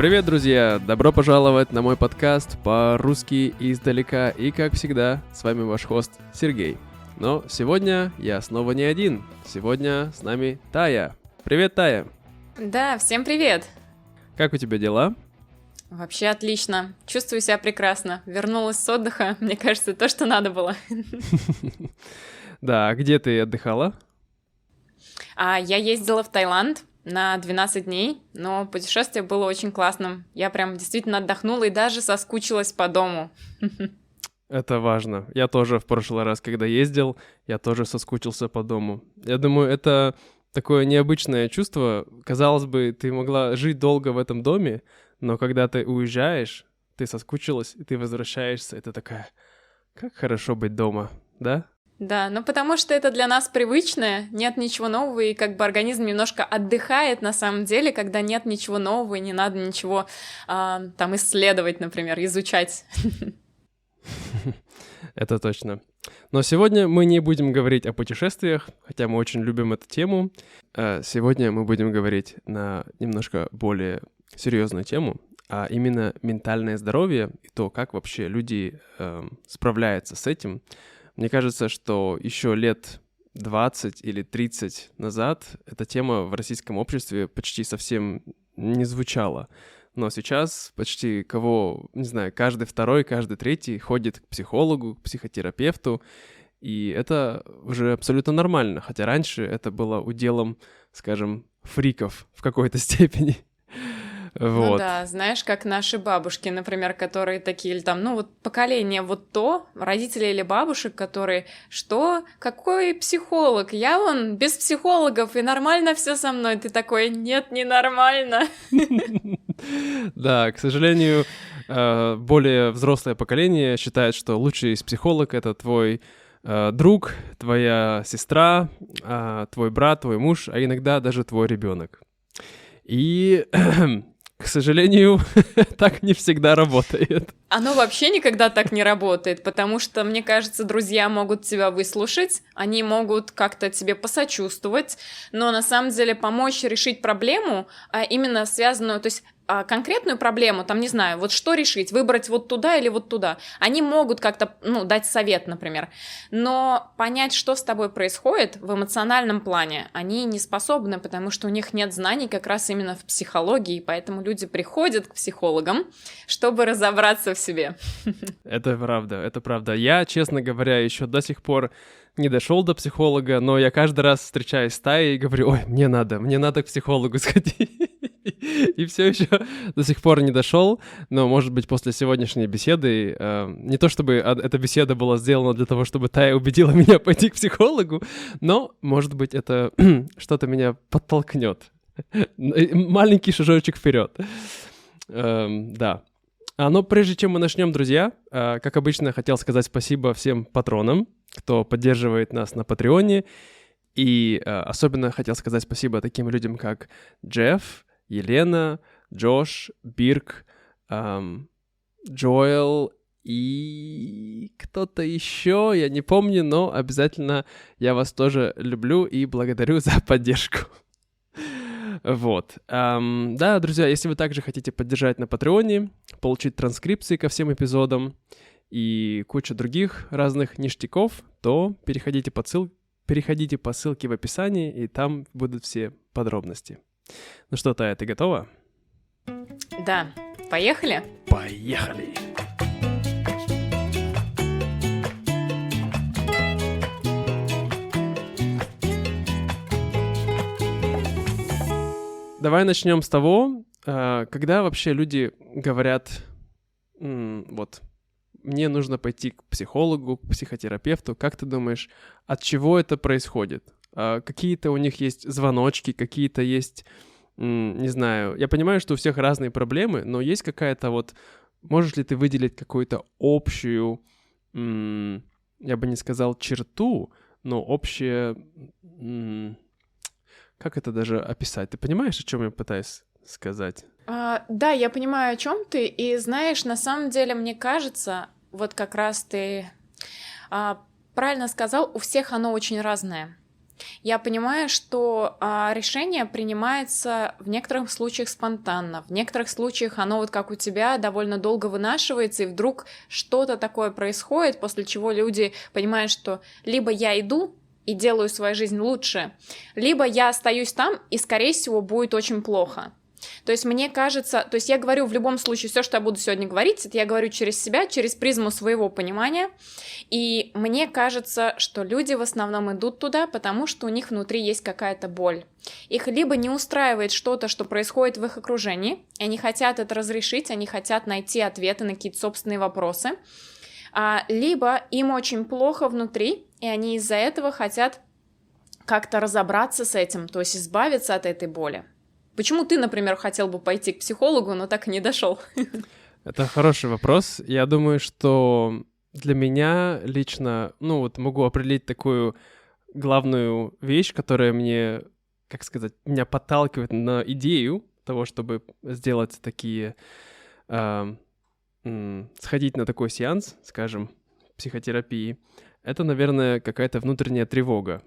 Привет, друзья! Добро пожаловать на мой подкаст по-русски издалека. И, как всегда, с вами ваш хост Сергей. Но сегодня я снова не один. Сегодня с нами Тая. Привет, Тая! Да, всем привет! Как у тебя дела? Вообще отлично. Чувствую себя прекрасно. Вернулась с отдыха. Мне кажется, то, что надо было. Да, где ты отдыхала? Я ездила в Таиланд на 12 дней, но путешествие было очень классным. Я прям действительно отдохнула и даже соскучилась по дому. Это важно. Я тоже в прошлый раз, когда ездил, я тоже соскучился по дому. Я думаю, это такое необычное чувство. Казалось бы, ты могла жить долго в этом доме, но когда ты уезжаешь, ты соскучилась, и ты возвращаешься, это такая, как хорошо быть дома, да? Да, ну потому что это для нас привычное, нет ничего нового, и как бы организм немножко отдыхает на самом деле, когда нет ничего нового, и не надо ничего там исследовать, например, изучать. Это точно. Но сегодня мы не будем говорить о путешествиях, хотя мы очень любим эту тему. Сегодня мы будем говорить на немножко более серьезную тему, а именно ментальное здоровье и то, как вообще люди справляются с этим. Мне кажется, что еще лет 20 или 30 назад эта тема в российском обществе почти совсем не звучала. Но сейчас почти каждый второй, каждый третий ходит к психологу, к психотерапевту, и это уже абсолютно нормально, хотя раньше это было уделом, скажем, фриков в какой-то степени. Вот. Ну да, знаешь, как наши бабушки, например, которые такие, или там, поколение родители или бабушек, которые, что? Какой психолог? Я без психологов, и нормально все со мной. Ты такой, нет, не нормально. Да, к сожалению, более взрослое поколение считает, что лучший из психолог — это твой друг, твоя сестра, твой брат, твой муж, а иногда даже твой ребенок. И к сожалению, так не всегда работает. Оно вообще никогда так не работает, потому что, мне кажется, друзья могут тебя выслушать, они могут как-то тебе посочувствовать, но на самом деле помочь решить проблему, именно связанную, то есть конкретную проблему, там, не знаю, вот что решить, выбрать вот туда или вот туда. Они могут как-то, дать совет, например, но понять, что с тобой происходит в эмоциональном плане, они не способны, потому что у них нет знаний как раз именно в психологии, поэтому люди приходят к психологам, чтобы разобраться в себе. Это правда. Я, честно говоря, еще до сих пор не дошел до психолога, но я каждый раз встречаюсь с Таей и говорю, ой, мне надо к психологу сходить. И все еще до сих пор не дошел, но, может быть, после сегодняшней беседы, не то чтобы эта беседа была сделана для того, чтобы Тая убедила меня пойти к психологу, но, может быть, это что-то меня подтолкнет. Маленький шажочек вперед. Да. Но прежде чем мы начнем, друзья, как обычно, хотел сказать спасибо всем патронам, кто поддерживает нас на Патреоне, и особенно хотел сказать спасибо таким людям, как Джефф, Елена, Джош, Бирк, Джоэл и кто-то еще, я не помню, но обязательно я вас тоже люблю и благодарю за поддержку. Вот. Да, друзья, если вы также хотите поддержать на Патреоне, получить транскрипции ко всем эпизодам и кучу других разных ништяков, то переходите по ссылке в описании, и там будут все подробности. Ну что, Тая, ты готова? Да, поехали? Поехали! Давай начнем с того, когда вообще люди говорят, мне нужно пойти к психологу, к психотерапевту. Как ты думаешь, от чего это происходит? Какие-то у них есть звоночки, какие-то есть, не знаю. Я понимаю, что у всех разные проблемы, но есть какая-то можешь ли ты выделить какую-то общую, я бы не сказал черту, но общее, как это даже описать? Ты понимаешь, о чем я пытаюсь сказать? Да, я понимаю, о чем ты, и знаешь, на самом деле, мне кажется, вот как раз ты правильно сказал, у всех оно очень разное. Я понимаю, что решение принимается в некоторых случаях спонтанно, в некоторых случаях оно вот как у тебя довольно долго вынашивается, и вдруг что-то такое происходит, после чего люди понимают, что либо я иду и делаю свою жизнь лучше, либо я остаюсь там, и, скорее всего, будет очень плохо. То есть мне кажется, то есть я говорю в любом случае, все, что я буду сегодня говорить, это я говорю через себя, через призму своего понимания, и мне кажется, что люди в основном идут туда, потому что у них внутри есть какая-то боль. Их либо не устраивает что-то, что происходит в их окружении, и они хотят это разрешить, они хотят найти ответы на какие-то собственные вопросы, либо им очень плохо внутри, и они из-за этого хотят как-то разобраться с этим, то есть избавиться от этой боли. Почему ты, например, хотел бы пойти к психологу, но так и не дошел? Это хороший вопрос. Я думаю, что для меня лично, могу определить такую главную вещь, которая мне, как сказать, меня подталкивает на идею того, чтобы сделать такие, сходить на такой сеанс, скажем, психотерапии. Это, наверное, какая-то внутренняя тревога.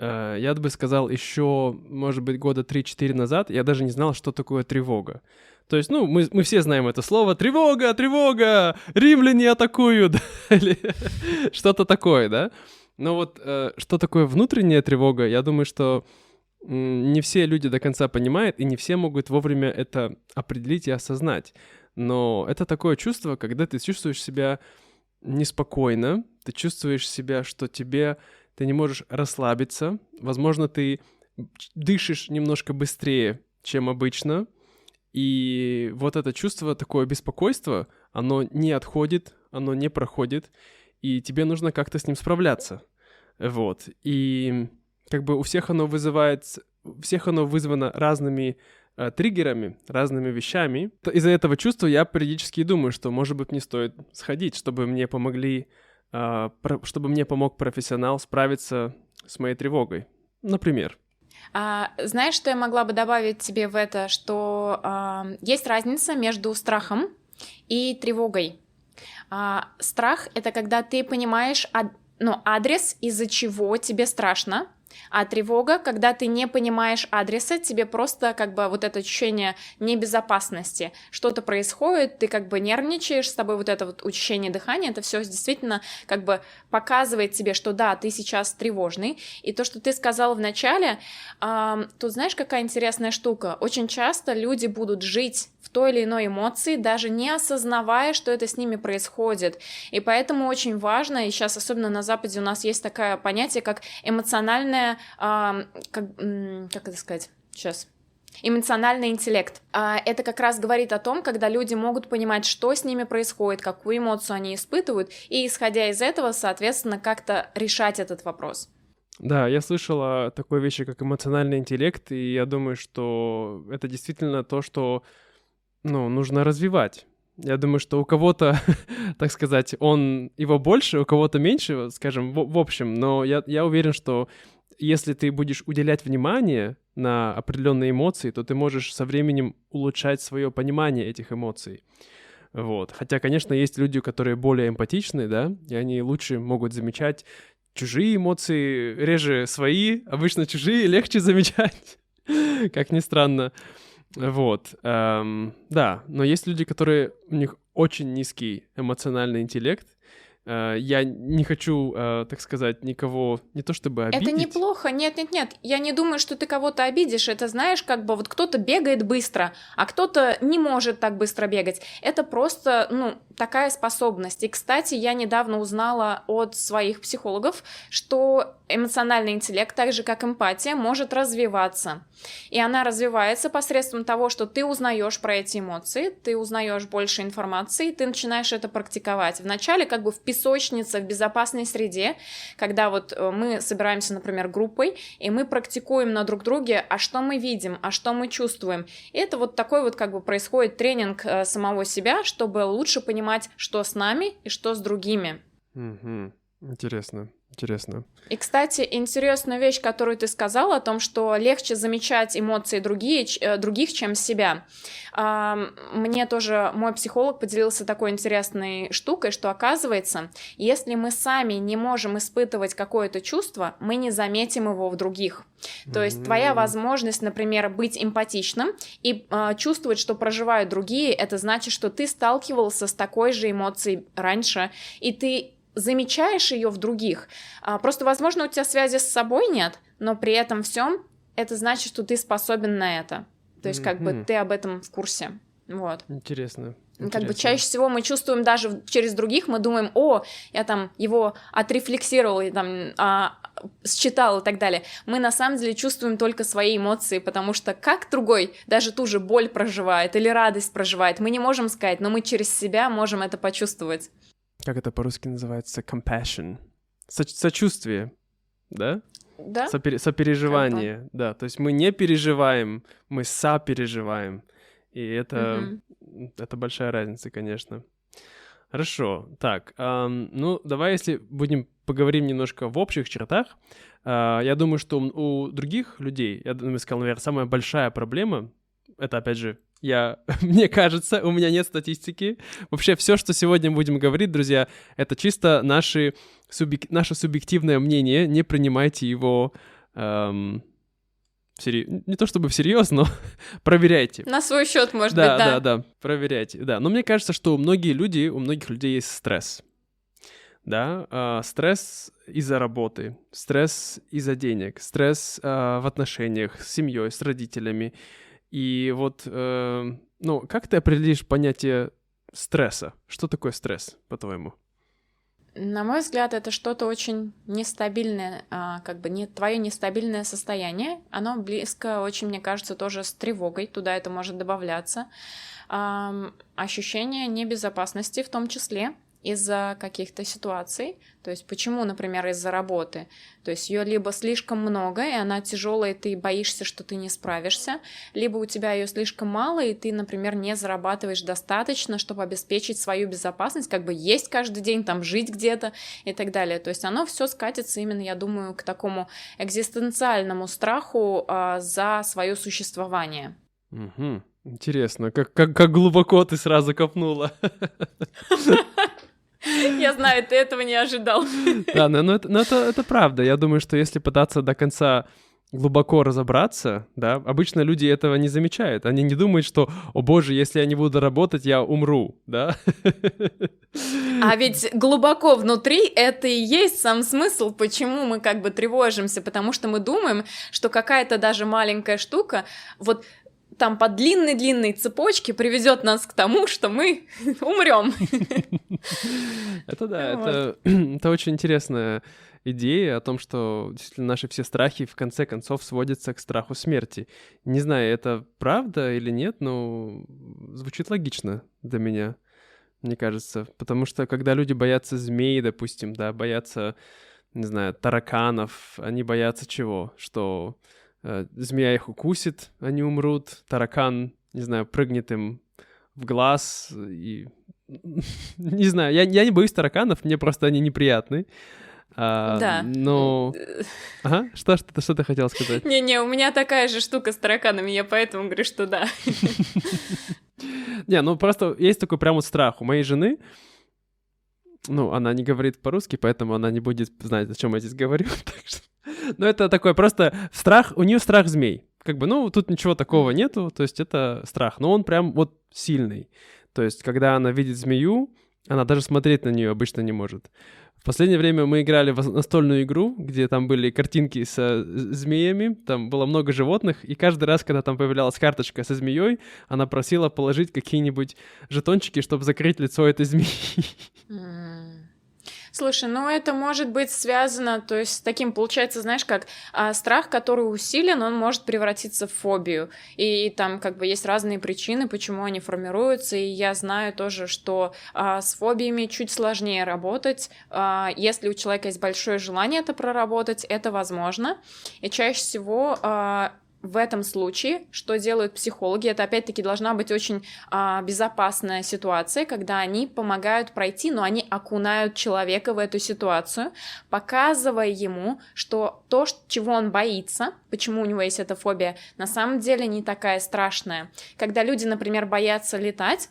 Я бы сказал, еще, может быть, года 3-4 назад я даже не знал, что такое тревога. То есть, мы все знаем это слово «тревога, тревога, римляне атакуют», или что-то такое, да? Но вот что такое внутренняя тревога, я думаю, что не все люди до конца понимают, и не все могут вовремя это определить и осознать. Но это такое чувство, когда ты чувствуешь себя неспокойно, ты чувствуешь себя, что ты не можешь расслабиться, возможно, ты дышишь немножко быстрее, чем обычно, и вот это чувство, такое беспокойство, оно не отходит, оно не проходит, и тебе нужно как-то с ним справляться, вот, и как бы у всех оно вызвано разными триггерами, разными вещами. Из-за этого чувства я периодически думаю, что, может быть, мне стоит сходить, чтобы мне помог профессионал справиться с моей тревогой, например. Знаешь, что я могла бы добавить тебе в это, что есть разница между страхом и тревогой. Страх — это когда ты понимаешь адрес, из-за чего тебе страшно, а тревога, когда ты не понимаешь адреса, тебе просто как бы вот это ощущение небезопасности. Что-то происходит, ты как бы нервничаешь, с тобой вот это вот учащение дыхания, это все действительно как бы показывает тебе, что да, ты сейчас тревожный. И то, что ты сказала в начале, тут знаешь, какая интересная штука? Очень часто люди будут жить в той или иной эмоции, даже не осознавая, что это с ними происходит. И поэтому очень важно, и сейчас особенно на Западе у нас есть такое понятие, как эмоциональное, как это сказать сейчас? Эмоциональный интеллект. Это как раз говорит о том, когда люди могут понимать, что с ними происходит, какую эмоцию они испытывают, и, исходя из этого, соответственно, как-то решать этот вопрос. Да, я слышал о такой вещи, как эмоциональный интеллект, и я думаю, что это действительно то, что нужно развивать. Я думаю, что у кого-то, так сказать, его больше, у кого-то меньше, скажем, в общем, но я уверен, что если ты будешь уделять внимание на определенные эмоции, то ты можешь со временем улучшать свое понимание этих эмоций. Вот. Хотя, конечно, есть люди, которые более эмпатичны, да, и они лучше могут замечать чужие эмоции, реже свои, обычно чужие легче замечать, как ни странно. Вот, да, но есть люди, у них очень низкий эмоциональный интеллект. Я не хочу, так сказать, никого не то чтобы обидеть. Это неплохо, нет, я не думаю, что ты кого-то обидишь, это знаешь, как бы вот кто-то бегает быстро, а кто-то не может так быстро бегать, это просто, такая способность. И, кстати, я недавно узнала от своих психологов, что эмоциональный интеллект, так же как эмпатия, может развиваться. И она развивается посредством того, что ты узнаешь про эти эмоции, ты узнаешь больше информации, ты начинаешь это практиковать. Вначале как бы в песочнице, в безопасной среде, когда вот мы собираемся, например, группой, и мы практикуем на друг друге, а что мы видим, а что мы чувствуем. И это вот такой вот как бы происходит тренинг самого себя, чтобы лучше понимать, что с нами и что с другими. Угу. Интересно, интересно. И, кстати, интересную вещь, которую ты сказала, о том, что легче замечать эмоции других, чем себя. Мне тоже мой психолог поделился такой интересной штукой, что, оказывается, если мы сами не можем испытывать какое-то чувство, мы не заметим его в других. То есть твоя возможность, например, быть эмпатичным и чувствовать, что проживают другие, это значит, что ты сталкивался с такой же эмоцией раньше, и ты замечаешь ее в других. Просто, возможно, у тебя связи с собой нет, но при этом всем это значит, что ты способен на это. То есть, как бы ты об этом в курсе. Вот. Интересно. Как бы чаще всего мы чувствуем даже через других, мы думаем, о, я там его отрефлексировал, и там считал и так далее. Мы на самом деле чувствуем только свои эмоции, потому что как другой даже ту же боль проживает или радость проживает, мы не можем сказать, но мы через себя можем это почувствовать. Как это по-русски называется? Compassion. Сочувствие, да? Да? Сопереживание, да. То есть мы не переживаем, мы сопереживаем. И это большая разница, конечно. Хорошо. Так, ну, давай, если поговорим немножко в общих чертах. Я думаю, что у других людей, я сказал, наверное, самая большая проблема, это, опять же, мне кажется, у меня нет статистики. Вообще, все, что сегодня будем говорить, друзья, это чисто наше субъективное мнение. Не принимайте его не то чтобы всерьез, но проверяйте. На свой счет, может быть, да. Да, проверяйте. Да, но мне кажется, что у многих людей есть стресс. Да, стресс из-за работы, стресс из-за денег, стресс в отношениях с семьей, с родителями. И вот, как ты определишь понятие стресса? Что такое стресс, по-твоему? На мой взгляд, это что-то очень нестабильное, твое нестабильное состояние. Оно близко очень, мне кажется, тоже с тревогой, туда это может добавляться. Ощущение небезопасности в том числе из-за каких-то ситуаций. То есть почему, например, из-за работы? То есть ее либо слишком много, и она тяжелая, и ты боишься, что ты не справишься, либо у тебя ее слишком мало, и ты, например, не зарабатываешь достаточно, чтобы обеспечить свою безопасность, как бы есть каждый день, там жить где-то и так далее. То есть оно все скатится именно, я думаю, к такому экзистенциальному страху за свое существование. Угу. Интересно, как глубоко ты сразу копнула. Я знаю, ты этого не ожидал. Да, но это правда. Я думаю, что если пытаться до конца глубоко разобраться, да, обычно люди этого не замечают. Они не думают, что, о боже, если я не буду работать, я умру, да? А ведь глубоко внутри это и есть сам смысл, почему мы как бы тревожимся, потому что мы думаем, что какая-то даже маленькая штука, вот там по длинной-длинной цепочке приведет нас к тому, что мы умрем. Это да, это очень интересная идея о том, что действительно наши все страхи в конце концов сводятся к страху смерти. Не знаю, это правда или нет, но звучит логично для меня, мне кажется. Потому что когда люди боятся змей, допустим, да, боятся, не знаю, тараканов, они боятся чего? Что змея их укусит, они умрут, таракан, не знаю, прыгнет им в глаз, и... Не знаю, я не боюсь тараканов, мне просто они неприятны. Да. Но... Ага, что ты хотела сказать? Не-не, у меня такая же штука с тараканами, я поэтому говорю, что да. Не, ну просто есть такой прям вот страх у моей жены. Ну, она не говорит по-русски, поэтому она не будет знать, о чем я здесь говорю. Но это такой просто страх, у нее страх змей. Как бы, ну, тут ничего такого нету, то есть это страх, но он прям вот сильный. То есть, когда она видит змею, она даже смотреть на нее обычно не может. В последнее время мы играли в настольную игру, где там были картинки со змеями, там было много животных, и каждый раз, когда там появлялась карточка со змеей, она просила положить какие-нибудь жетончики, чтобы закрыть лицо этой змеи. Слушай, ну это может быть связано, то есть с таким, получается, знаешь, как страх, который усилен, он может превратиться в фобию. И там как бы есть разные причины, почему они формируются. И я знаю тоже, что с фобиями чуть сложнее работать. Если у человека есть большое желание это проработать, это возможно. И чаще всего в этом случае, что делают психологи, это опять-таки должна быть очень безопасная ситуация, когда они помогают пройти, но они окунают человека в эту ситуацию, показывая ему, что то, чего он боится, почему у него есть эта фобия, на самом деле не такая страшная. Когда люди, например, боятся летать,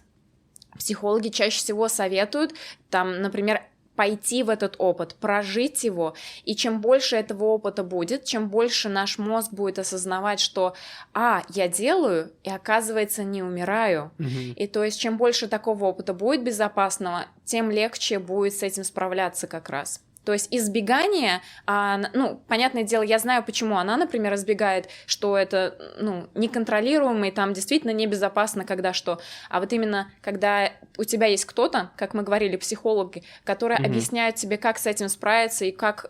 психологи чаще всего советуют, там, например, пойти в этот опыт, прожить его, и чем больше этого опыта будет, чем больше наш мозг будет осознавать, что я делаю, и оказывается не умираю, и то есть чем больше такого опыта будет безопасного, тем легче будет с этим справляться как раз. То есть избегание, понятное дело, я знаю, почему она, например, избегает, что это, неконтролируемо, и там действительно небезопасно, когда что. А вот именно, когда у тебя есть кто-то, как мы говорили, психологи, которые объясняют тебе, как с этим справиться и как,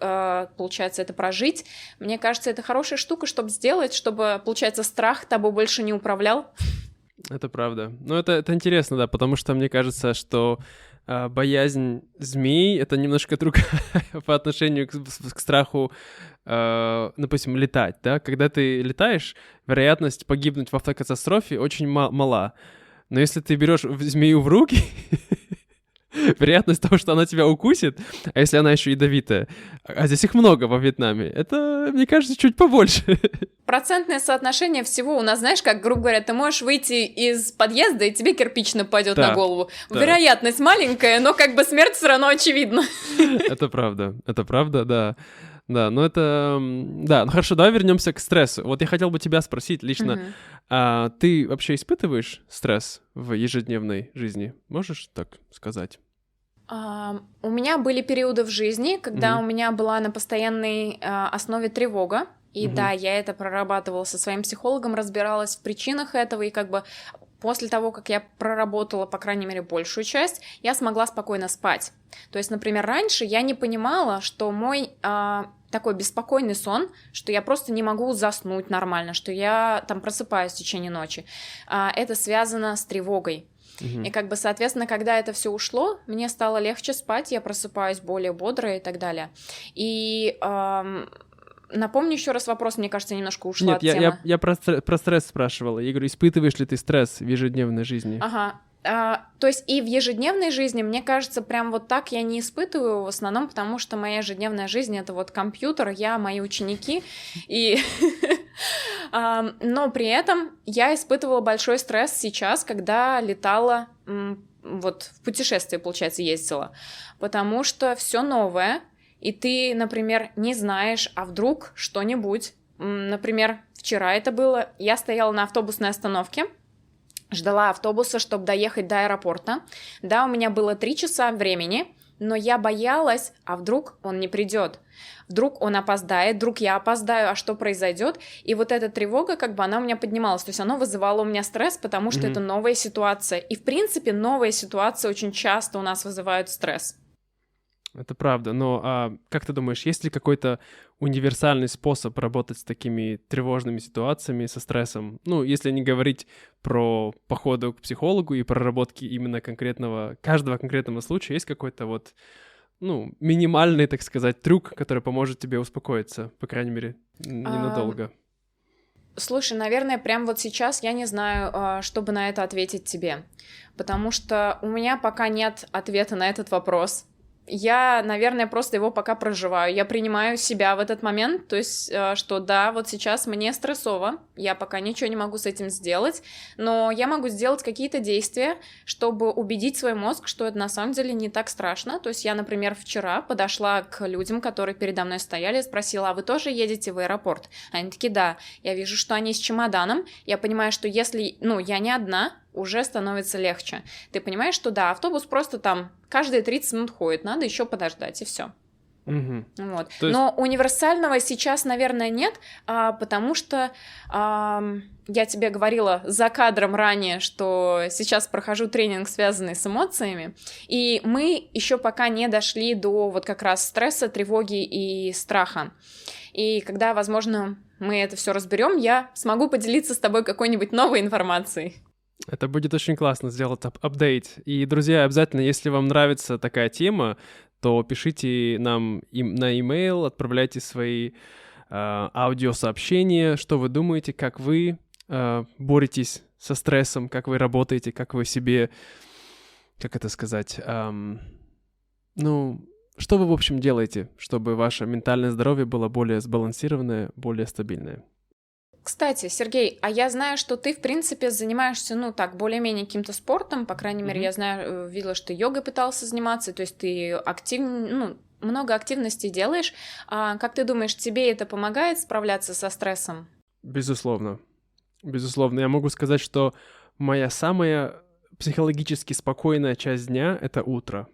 получается, это прожить, мне кажется, это хорошая штука, чтобы сделать, чтобы, получается, страх тобой больше не управлял. Это правда. Это интересно, да, потому что мне кажется, что боязнь змей — это немножко другая по отношению к страху, допустим, летать, да? Когда ты летаешь, вероятность погибнуть в автокатастрофе очень мала. Но если ты берешь змею в руки, вероятность того, что она тебя укусит, а если она еще ядовитая, а здесь их много во Вьетнаме, это, мне кажется, чуть побольше. Процентное соотношение всего у нас, знаешь, как, грубо говоря, ты можешь выйти из подъезда, и тебе кирпич нападет на голову. Да. Вероятность маленькая, но как бы смерть все равно очевидна. Это правда, да. Да, ну хорошо, давай вернемся к стрессу. Вот я хотел бы тебя спросить лично, ты вообще испытываешь стресс в ежедневной жизни? Можешь так сказать? У меня были периоды в жизни, когда у меня была на постоянной основе тревога, и да, я это прорабатывала со своим психологом, разбиралась в причинах этого, и как бы после того, как я проработала, по крайней мере, большую часть, я смогла спокойно спать. То есть, например, раньше я не понимала, что мой такой беспокойный сон, что я просто не могу заснуть нормально, что я там просыпаюсь в течение ночи. Это связано с тревогой. И как бы, соответственно, когда это все ушло, мне стало легче спать, я просыпаюсь более бодрая и так далее. И напомню еще раз вопрос, мне кажется, немножко ушла от темы. Нет, я про стресс спрашивала. Я говорю, испытываешь ли ты стресс в ежедневной жизни? Ага. То есть и в ежедневной жизни, мне кажется, прям вот так я не испытываю, в основном потому, что моя ежедневная жизнь — это вот компьютер, мои ученики, и... Но при этом я испытывала большой стресс сейчас, когда летала, вот в путешествие, получается, ездила, потому что все новое, и ты, например, не знаешь, а вдруг что-нибудь, например, вчера это было, я стояла на автобусной остановке, ждала автобуса, чтобы доехать до аэропорта. Да, у меня было 3 часа времени, но я боялась, а вдруг он не придет? Вдруг он опоздает, вдруг я опоздаю, а что произойдет? И вот эта тревога, как бы она у меня поднималась, то есть она вызывала у меня стресс, потому что это новая ситуация. И, в принципе, новые ситуации очень часто у нас вызывают стресс. Это правда, но как ты думаешь, есть ли какой-то универсальный способ работать с такими тревожными ситуациями, со стрессом? Ну, если не говорить про походы к психологу и проработки именно каждого конкретного случая, есть какой-то вот, минимальный, так сказать, трюк, который поможет тебе успокоиться, по крайней мере, ненадолго? Слушай, наверное, прямо вот сейчас я не знаю, чтобы на это ответить тебе, потому что у меня пока нет ответа на этот вопрос. Я, наверное, просто его пока проживаю. Я принимаю себя в этот момент, то есть, что да, вот сейчас мне стрессово, я пока ничего не могу с этим сделать, но я могу сделать какие-то действия, чтобы убедить свой мозг, что это на самом деле не так страшно. То есть я, например, вчера подошла к людям, которые передо мной стояли, и спросила: а вы тоже едете в аэропорт? Они такие: да. Я вижу, что они с чемоданом, я понимаю, что если, я не одна, уже становится легче. Ты понимаешь, что да, автобус просто там каждые 30 минут ходит, надо еще подождать, и все. Вот. Есть... Но универсального сейчас, наверное, нет, потому что я тебе говорила за кадром ранее, что сейчас прохожу тренинг, связанный с эмоциями, и мы еще пока не дошли до вот как раз стресса, тревоги и страха. И когда, возможно, мы это все разберем, я смогу поделиться с тобой какой-нибудь новой информацией. Это будет очень классно сделать апдейт. И, друзья, обязательно, если вам нравится такая тема, то пишите нам на e-mail, отправляйте свои аудиосообщения. Что вы думаете, как вы боретесь со стрессом, как вы работаете, как вы себе, как это сказать, что вы, в общем, делаете, чтобы ваше ментальное здоровье было более сбалансированное, более стабильное? Кстати, Сергей, а я знаю, что ты, в принципе, занимаешься, более-менее каким-то спортом, по крайней мере, я знаю, видела, что ты йогой пытался заниматься, то есть ты много активностей делаешь. Как ты думаешь, тебе это помогает справляться со стрессом? Безусловно. Безусловно. Я могу сказать, что моя самая психологически спокойная часть дня — это утро.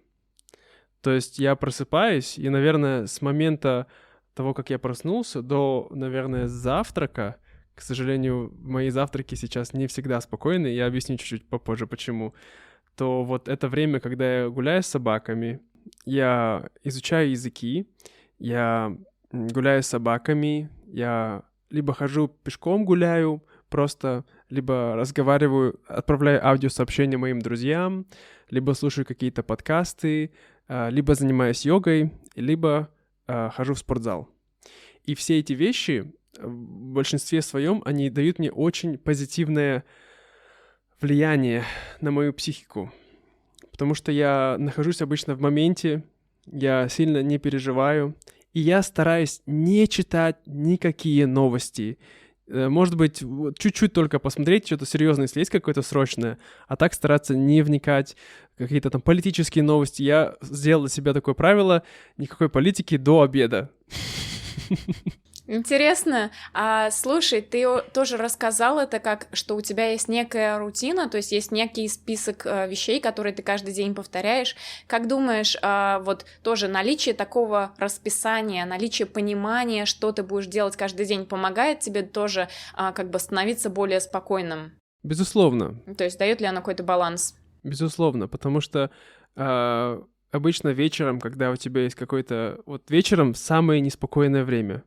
То есть я просыпаюсь, и, наверное, с момента того, как я проснулся, до, наверное, завтрака, к сожалению, мои завтраки сейчас не всегда спокойны, я объясню чуть-чуть попозже, почему, то вот это время, когда я гуляю с собаками, я изучаю языки, я гуляю с собаками, я либо хожу пешком гуляю, просто либо разговариваю, отправляю аудиосообщения моим друзьям, либо слушаю какие-то подкасты, либо занимаюсь йогой, либо хожу в спортзал. И все эти вещи в большинстве своем, они дают мне очень позитивное влияние на мою психику. Потому что я нахожусь обычно в моменте, я сильно не переживаю, и я стараюсь не читать никакие новости. Может быть, чуть-чуть только посмотреть, что-то серьезное, если есть какое-то срочное, а так стараться не вникать в какие-то там политические новости. Я сделал для себя такое правило: никакой политики до обеда. Интересно. Слушай, ты тоже рассказал это что у тебя есть некая рутина, то есть есть некий список вещей, которые ты каждый день повторяешь. Как думаешь, вот тоже наличие такого расписания, наличие понимания, что ты будешь делать каждый день, помогает тебе тоже становиться более спокойным? Безусловно. То есть дает ли оно какой-то баланс? Безусловно, потому что обычно вечером, когда у тебя есть какой-то... Вот вечером самое неспокойное время.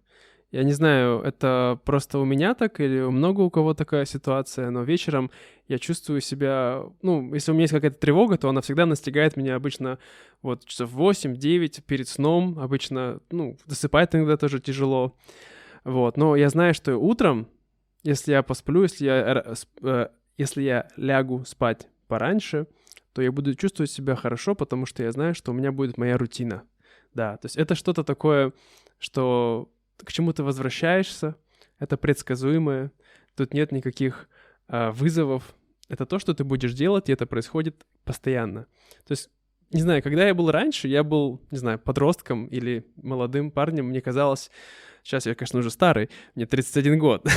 Я не знаю, это просто у меня так или много у кого такая ситуация, но вечером я чувствую себя... если у меня есть какая-то тревога, то она всегда настигает меня обычно часов 8-9 перед сном. Обычно, досыпать иногда тоже тяжело. Но я знаю, что утром, если я посплю, если я лягу спать пораньше, то я буду чувствовать себя хорошо, потому что я знаю, что у меня будет моя рутина. Да, то есть это что-то такое, что к чему ты возвращаешься, это предсказуемое, тут нет никаких вызовов. Это то, что ты будешь делать, и это происходит постоянно. То есть, не знаю, когда я был раньше, я был, не знаю, подростком или молодым парнем, мне казалось... Сейчас я, конечно, уже старый, мне 31 год.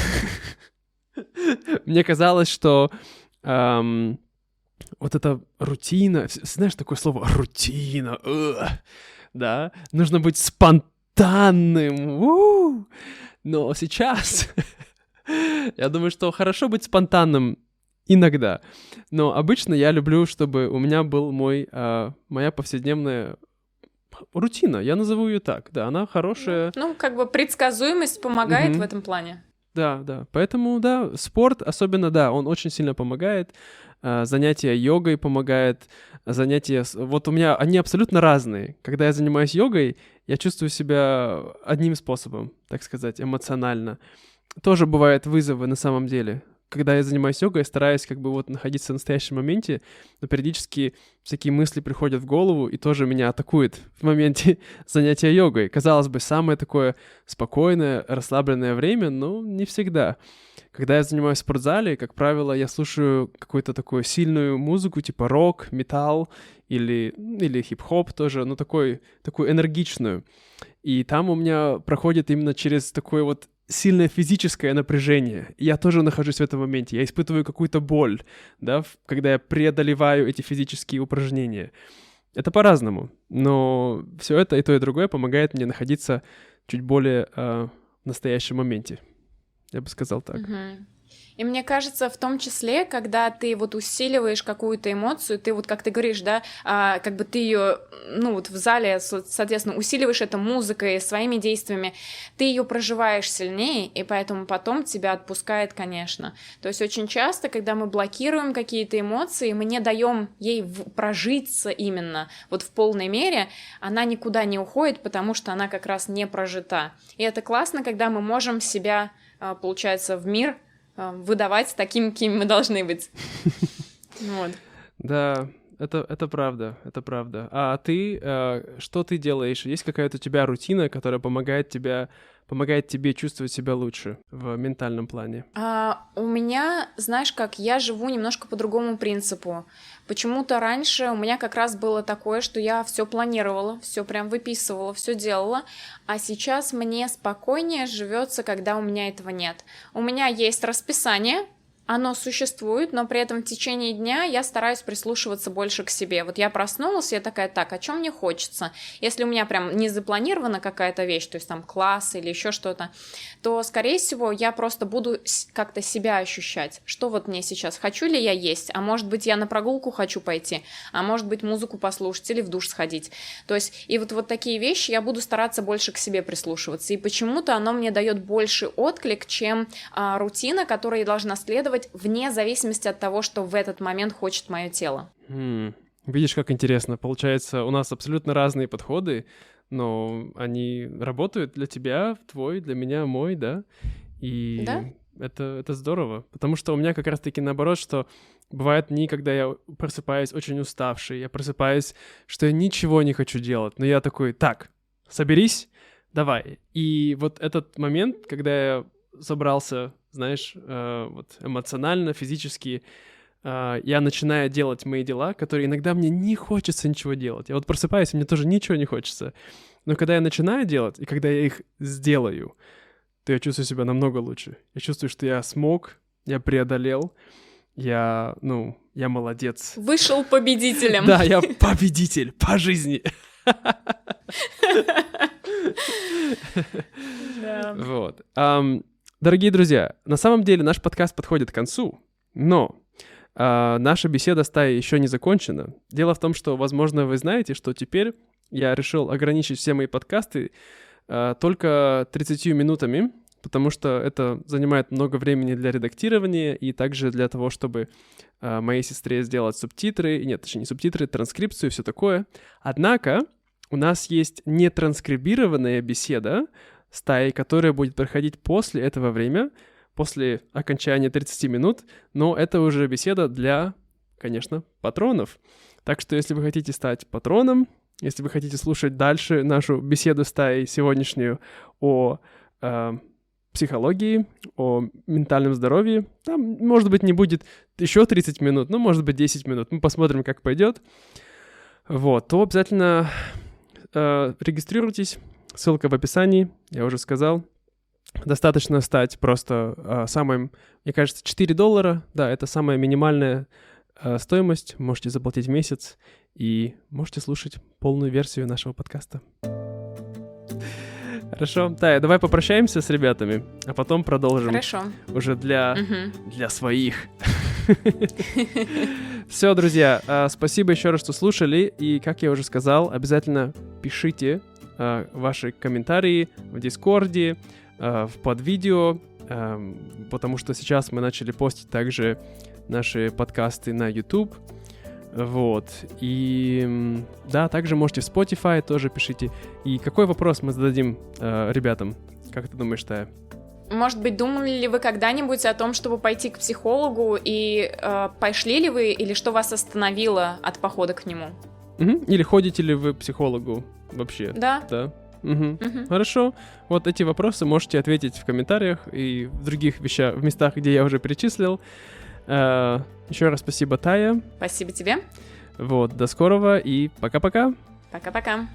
Мне казалось, что вот эта рутина... Знаешь, такое слово «рутина», да? Нужно быть спонтанным. Но сейчас я думаю, что хорошо быть спонтанным иногда. Но обычно я люблю, чтобы у меня был моя повседневная рутина. Я назову ее так. Да, она хорошая. Предсказуемость помогает в этом плане. Да. Поэтому, да, спорт особенно, да, он очень сильно помогает. Занятия йогой помогает. Занятия... Вот у меня они абсолютно разные. Когда я занимаюсь йогой, я чувствую себя одним способом, так сказать, эмоционально. Тоже бывают вызовы на самом деле. Когда я занимаюсь йогой, я стараюсь находиться в настоящем моменте, но периодически всякие мысли приходят в голову и тоже меня атакуют в моменте занятия йогой. Казалось бы, самое такое спокойное, расслабленное время, но не всегда. Когда я занимаюсь в спортзале, как правило, я слушаю какую-то такую сильную музыку, типа рок, металл или хип-хоп тоже, такую энергичную. И там у меня проходит именно через такое сильное физическое напряжение. И я тоже нахожусь в этом моменте. Я испытываю какую-то боль, да, когда я преодолеваю эти физические упражнения. Это по-разному, но все это и то, и другое помогает мне находиться чуть более в настоящем моменте. Я бы сказал так. И мне кажется, в том числе, когда ты вот усиливаешь какую-то эмоцию, ты вот, как ты говоришь, да, как бы ты ее, ну вот в зале, соответственно, усиливаешь это музыкой, своими действиями, ты ее проживаешь сильнее, и поэтому потом тебя отпускает, конечно. То есть очень часто, когда мы блокируем какие-то эмоции, мы не даем ей прожиться именно вот в полной мере, она никуда не уходит, потому что она как раз не прожита. И это классно, когда мы можем себя, получается, в мир выдавать таким, какими мы должны быть. Вот. Да, это правда, это правда. А ты, что ты делаешь? Есть какая-то у тебя рутина, которая помогает тебе чувствовать себя лучше в ментальном плане? У меня, знаешь как, я живу немножко по другому принципу. Почему-то раньше у меня как раз было такое, что я все планировала, все прям выписывала, все делала, а сейчас мне спокойнее живется, когда у меня этого нет. У меня есть расписание, оно существует, но при этом в течение дня я стараюсь прислушиваться больше к себе. Вот я проснулась, я такая, так, о чем мне хочется? Если у меня прям не запланирована какая-то вещь, то есть там класс или еще что-то, то, скорее всего, я просто буду как-то себя ощущать. Что вот мне сейчас? Хочу ли я есть? А может быть, я на прогулку хочу пойти? А может быть, музыку послушать или в душ сходить? То есть, и вот такие вещи я буду стараться больше к себе прислушиваться. И почему-то оно мне дает больше отклик, чем рутина, которой я должна следовать вне зависимости от того, что в этот момент хочет мое тело. Видишь, как интересно. Получается, у нас абсолютно разные подходы, но они работают для тебя, твой, для меня мой, да? И да? Это здорово. Потому что у меня как раз-таки наоборот, что бывают дни, когда я просыпаюсь очень уставший, я просыпаюсь, что я ничего не хочу делать, но я такой, так, соберись, давай. И вот этот момент, когда я собрался, знаешь, вот эмоционально, физически, я начинаю делать мои дела, которые иногда мне не хочется ничего делать. Я вот просыпаюсь, и мне тоже ничего не хочется. Но когда я начинаю делать, и когда я их сделаю, то я чувствую себя намного лучше. Я чувствую, что я смог, я преодолел, я молодец. Вышел победителем. Да, я победитель по жизни. Вот. Дорогие друзья, на самом деле наш подкаст подходит к концу, но наша беседа с Таей еще не закончена. Дело в том, что, возможно, вы знаете, что теперь я решил ограничить все мои подкасты только 30 минутами, потому что это занимает много времени для редактирования и также для того, чтобы моей сестре сделать субтитры, нет, точнее не субтитры, транскрипцию и все такое. Однако у нас есть нетранскрибированная беседа с Таей, которая будет проходить после этого времени, после окончания 30 минут, но это уже беседа для, конечно, патронов. Так что если вы хотите стать патроном, если вы хотите слушать дальше нашу беседу с Таей сегодняшнюю о психологии, о ментальном здоровье, там, может быть, не будет еще 30 минут, но, может быть, 10 минут. Мы посмотрим, как пойдет. Вот, то обязательно регистрируйтесь. Ссылка в описании, я уже сказал. Достаточно стать просто самым, мне кажется, $4. Да, это самая минимальная стоимость. Можете заплатить в месяц и можете слушать полную версию нашего подкаста. Хорошо. Тая, давай попрощаемся с ребятами, а потом продолжим. Хорошо. Уже для своих. Все, друзья, спасибо еще раз, что слушали. И, как я уже сказал, обязательно пишите ваши комментарии в Дискорде, под видео, потому что сейчас мы начали постить также наши подкасты на YouTube. Вот. И да, также можете в Spotify тоже пишите. И какой вопрос мы зададим ребятам? Как ты думаешь, Тая? Может быть, думали ли вы когда-нибудь о том, чтобы пойти к психологу, и пошли ли вы, или что вас остановило от похода к нему? Или ходите ли вы к психологу вообще? Да. Хорошо. Вот эти вопросы можете ответить в комментариях и в других в местах, где я уже перечислил. Еще раз спасибо, Тая. Спасибо тебе. Вот, до скорого и пока-пока. Пока-пока.